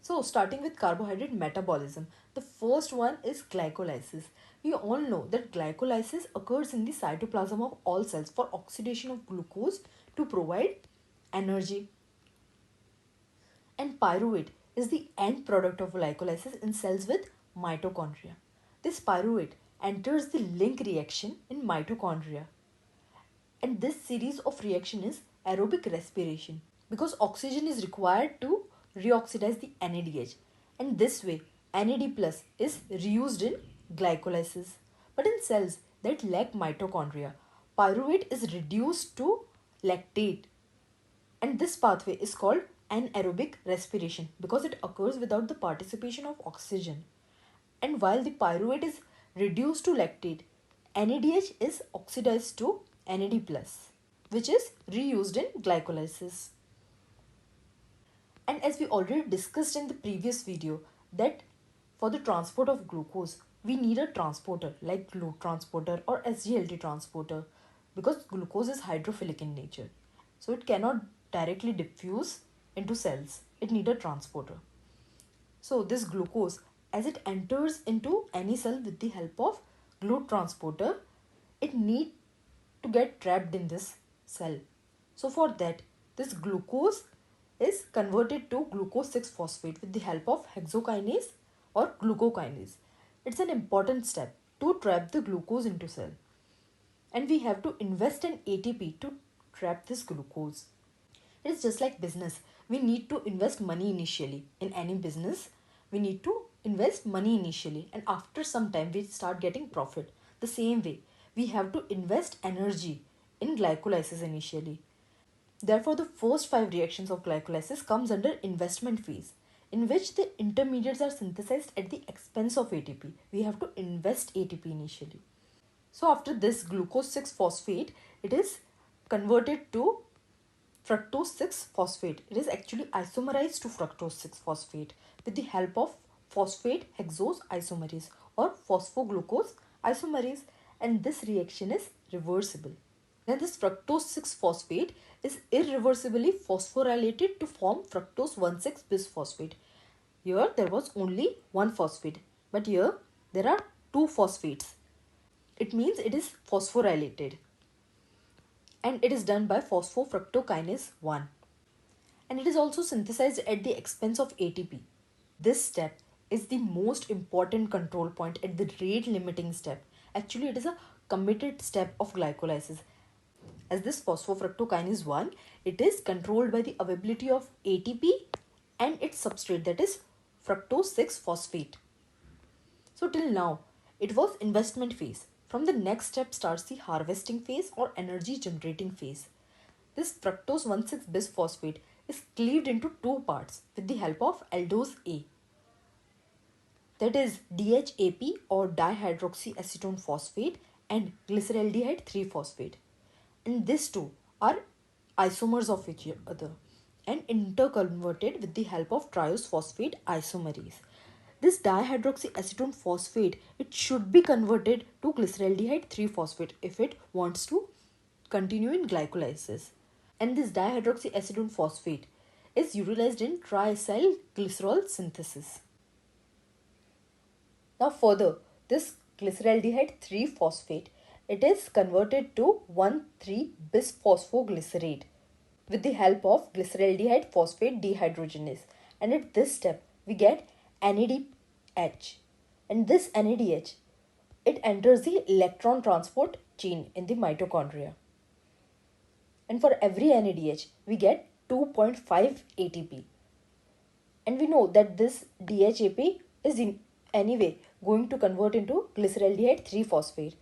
So starting with carbohydrate metabolism, the first one is glycolysis. We all know that glycolysis occurs in the cytoplasm of all cells for oxidation of glucose to provide energy. And pyruvate is the end product of glycolysis in cells with mitochondria. This pyruvate enters the link reaction in mitochondria. And this series of reaction is aerobic respiration because oxygen is required to reoxidize the NADH, and this way NAD plus is reused in glycolysis. But in cells that lack mitochondria, pyruvate is reduced to lactate, and this pathway is called anaerobic respiration because it occurs without the participation of oxygen. And while the pyruvate is reduced to lactate, NADH is oxidized to NAD+, which is reused in glycolysis. And as we already discussed in the previous video, that for the transport of glucose, we need a transporter like GLUT transporter or SGLT transporter because glucose is hydrophilic in nature. So it cannot directly diffuse into cells. It needs a transporter. So this glucose, as it enters into any cell with the help of GLUT transporter, it needs to get trapped in this cell. So for that, this glucose is converted to glucose 6-phosphate with the help of hexokinase or glucokinase. It's an important step to trap the glucose into cell. And we have to invest in ATP to trap this glucose. It's just like business. We need to invest money initially. In any business, we need to invest money initially, and after some time we start getting profit. The same way, we have to invest energy in glycolysis initially. Therefore, the first 5 reactions of glycolysis comes under investment phase, in which the intermediates are synthesized at the expense of ATP. We have to invest ATP initially. So after this glucose 6-phosphate, it is converted to fructose 6-phosphate. It is actually isomerized to fructose 6-phosphate with the help of phosphate hexose isomerase or phosphoglucose isomerase, and this reaction is reversible. Then this fructose 6-phosphate is irreversibly phosphorylated to form fructose 1,6-bisphosphate. Here there was only one phosphate, but here there are 2 phosphates. It means it is phosphorylated, and it is done by phosphofructokinase 1. And it is also synthesized at the expense of ATP. This step is the most important control point at the rate limiting step. Actually, it is a committed step of glycolysis. As this phosphofructokinase 1, it is controlled by the availability of ATP and its substrate, that is fructose 6-phosphate. So till now, it was investment phase. From the next step starts the harvesting phase or energy generating phase. This fructose 1,6-bisphosphate is cleaved into 2 parts with the help of aldose A. That is DHAP or dihydroxyacetone phosphate and glyceraldehyde 3-phosphate. And these two are isomers of each other and interconverted with the help of triose phosphate isomerase. This dihydroxyacetone phosphate, it should be converted to glyceraldehyde 3-phosphate if it wants to continue in glycolysis. And this dihydroxyacetone phosphate is utilized in triacyl glycerol synthesis. Now further, this glyceraldehyde 3-phosphate, it is converted to 1,3-bisphosphoglycerate with the help of glyceraldehyde phosphate dehydrogenase. And at this step, we get NADH. And this NADH, it enters the electron transport chain in the mitochondria. And for every NADH, we get 2.5 ATP. And we know that this DHAP is in anyway going to convert into glyceraldehyde 3-phosphate.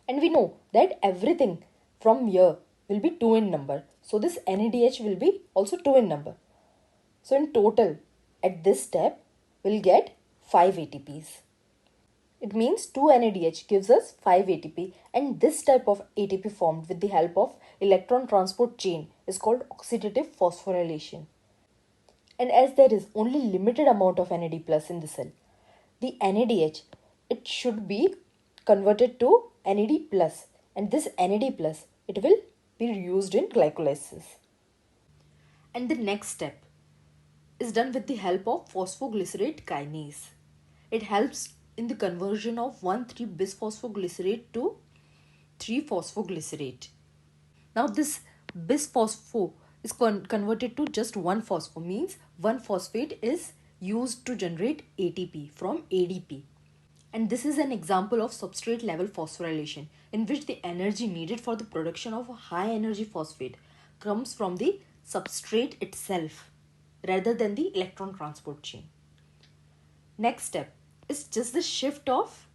And we know that everything from here will be 2 in number. So this NADH will be also 2 in number. So in total, at this step, we'll get 5 ATPs. It means 2 NADH gives us 5 ATP, and this type of ATP formed with the help of electron transport chain is called oxidative phosphorylation. And as there is only limited amount of NAD plus in the cell, the NADH, it should be converted to NAD plus, and this NAD plus, it will be used in glycolysis. And the next step is done with the help of phosphoglycerate kinase. It helps in the conversion of 1,3-bisphosphoglycerate to 3-phosphoglycerate. Now this bisphospho is converted to just one phospho, means one phosphate is used to generate ATP from ADP. And this is an example of substrate level phosphorylation in which the energy needed for the production of a high energy phosphate comes from the substrate itself rather than the electron transport chain. Next step is just the shift of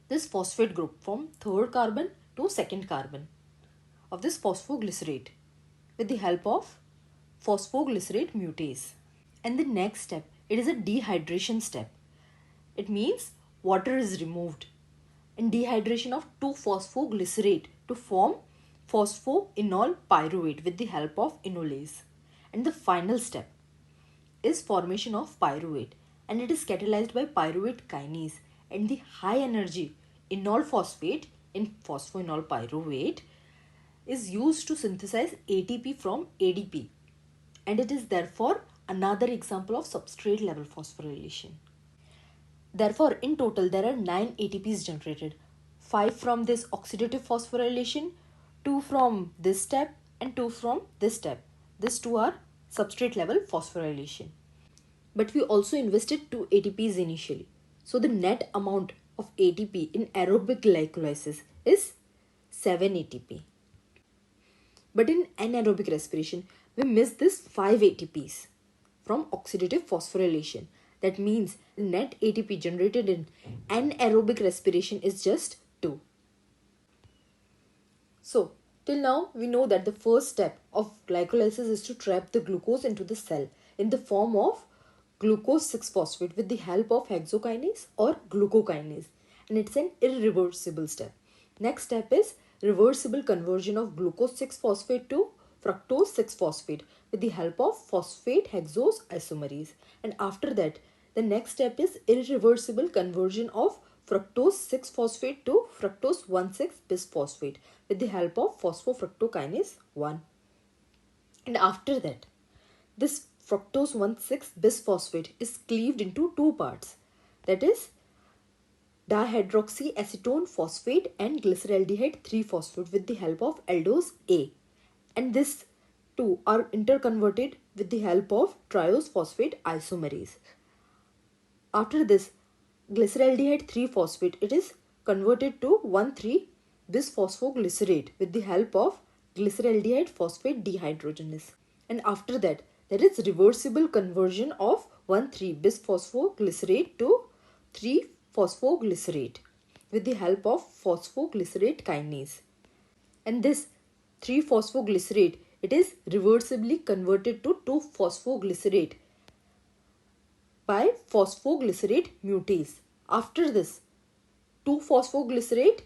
this phosphate group from third carbon to second carbon of this phosphoglycerate with the help of phosphoglycerate mutase. And the next step, it is a dehydration step. It means water is removed in dehydration of 2-phosphoglycerate to form phosphoenol pyruvate with the help of enolase. And the final step is formation of pyruvate, and it is catalyzed by pyruvate kinase, and the high energy enol phosphate in phosphoenol pyruvate is used to synthesize ATP from ADP, and it is therefore another example of substrate level phosphorylation. Therefore, in total, there are 9 ATPs generated, 5 from this oxidative phosphorylation, 2 from this step, and 2 from this step. These 2 are substrate level phosphorylation. But we also invested 2 ATPs initially. So the net amount of ATP in aerobic glycolysis is 7 ATP. But in anaerobic respiration, we miss this 5 ATPs from oxidative phosphorylation. That means net ATP generated in anaerobic respiration is just 2. So, till now we know that the first step of glycolysis is to trap the glucose into the cell in the form of glucose 6-phosphate with the help of hexokinase or glucokinase, and it's an irreversible step. Next step is reversible conversion of glucose 6-phosphate to fructose 6-phosphate with the help of phosphate hexose isomerase, and after that the next step is irreversible conversion of fructose 6-phosphate to fructose 1,6-bisphosphate with the help of phosphofructokinase 1. And after that, this fructose 1,6-bisphosphate is cleaved into 2 parts, that is dihydroxyacetone phosphate and glyceraldehyde 3-phosphate with the help of aldose A, and this 2 are interconverted with the help of triose phosphate isomerase. After this glyceraldehyde 3-phosphate, it is converted to 1,3-bisphosphoglycerate with the help of glyceraldehyde phosphate dehydrogenase, and after that there is reversible conversion of 1,3-bisphosphoglycerate to 3-phosphoglycerate with the help of phosphoglycerate kinase, and this 3-phosphoglycerate, it is reversibly converted to 2-phosphoglycerate by phosphoglycerate mutase. After this, 2-phosphoglycerate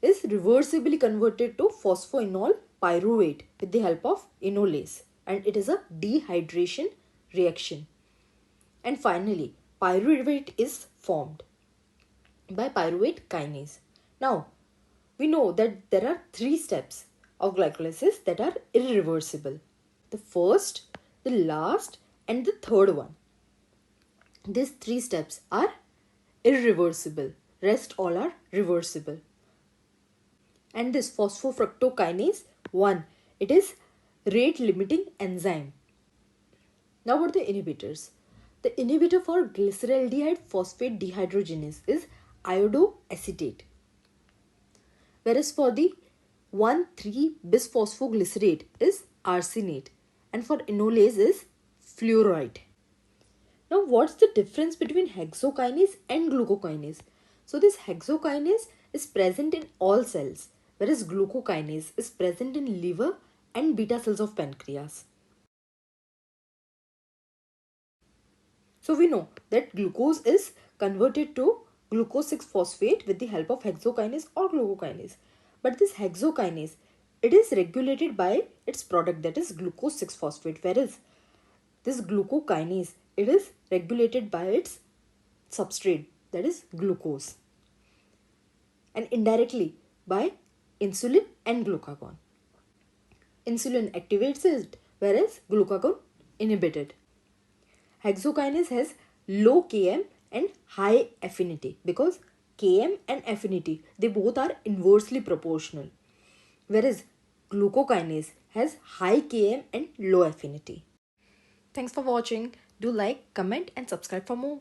is reversibly converted to phosphoenol pyruvate with the help of enolase, and it is a dehydration reaction. And finally, pyruvate is formed by pyruvate kinase. Now, we know that there are 3 steps of glycolysis that are irreversible. The first, the last, and the third one. These 3 steps are irreversible. Rest all are reversible. And this phosphofructokinase 1, it is rate limiting enzyme. Now what are the inhibitors? The inhibitor for glyceraldehyde phosphate dehydrogenase is iodoacetate, whereas for the 1,3-bisphosphoglycerate is arsenate, and for enolase is fluoride. Now what's the difference between hexokinase and glucokinase? So this hexokinase is present in all cells, whereas glucokinase is present in liver and beta cells of pancreas. So we know that glucose is converted to glucose 6-phosphate with the help of hexokinase or glucokinase. But this hexokinase, it is regulated by its product, that is glucose 6-phosphate, whereas this glucokinase, it is regulated by its substrate, that is glucose, and indirectly by insulin and glucagon. Insulin activates it, whereas glucagon inhibited. Hexokinase has low Km and high affinity because Km and affinity, they both are inversely proportional. Whereas glucokinase has high Km and low affinity. Thanks for watching. Do like, comment and subscribe for more.